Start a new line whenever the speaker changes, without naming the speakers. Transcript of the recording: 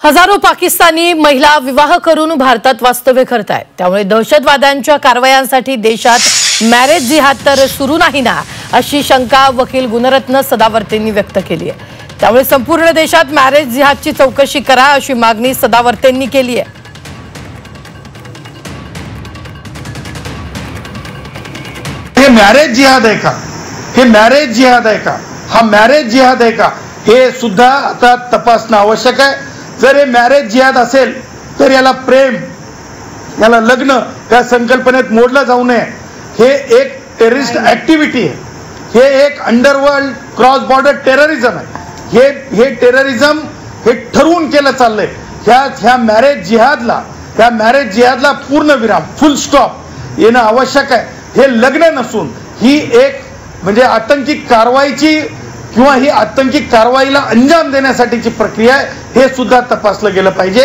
हजारो पाकिस्तानी महिला विवाह करून भारतात वास्तव्य करत आहेत। त्यामुळे दहशतवाद्यांच्या कारवायांसाठी देशात मॅरेज जिहाद तर सुरू नाही ना, अशी शंका वकील गुणरत्न सदावर्तेंनी व्यक्त केली आहे। त्यामुळे संपूर्ण देशात मॅरेज जिहादची चौकशी करा अशी मागणी सदावर्तेंनी केली आहे।
हे मॅरेज जिहाद आहे का? हे मॅरेज जिहाद आहे का? हा मॅरेज जिहाद आहे का? हे सुद्धा आता तपासणं आवश्यक आहे। जर हे मॅरेज जिहाद असेल तर याला प्रेम, याला लग्न या संकल्पनेत मोडलं जाऊ नये। हे एक टेररिस्ट ऍक्टिव्हिटी आहे, हे एक अंडरवर्ल्ड क्रॉस बॉर्डर टेररिझम आहे। हे टेररिझम हे ठरवून केलं चाललंय। ह्या मॅरेज जिहादला पूर्ण विराम, फुल स्टॉप येणं आवश्यक आहे। हे लग्न नसून ही एक म्हणजे आतंकी कारवाईची किंवा ही आतंकी कारवाईला अंजाम देण्यासाठीची प्रक्रिया आहे, हे सुद्धा तपासलं गेलं पाहिजे।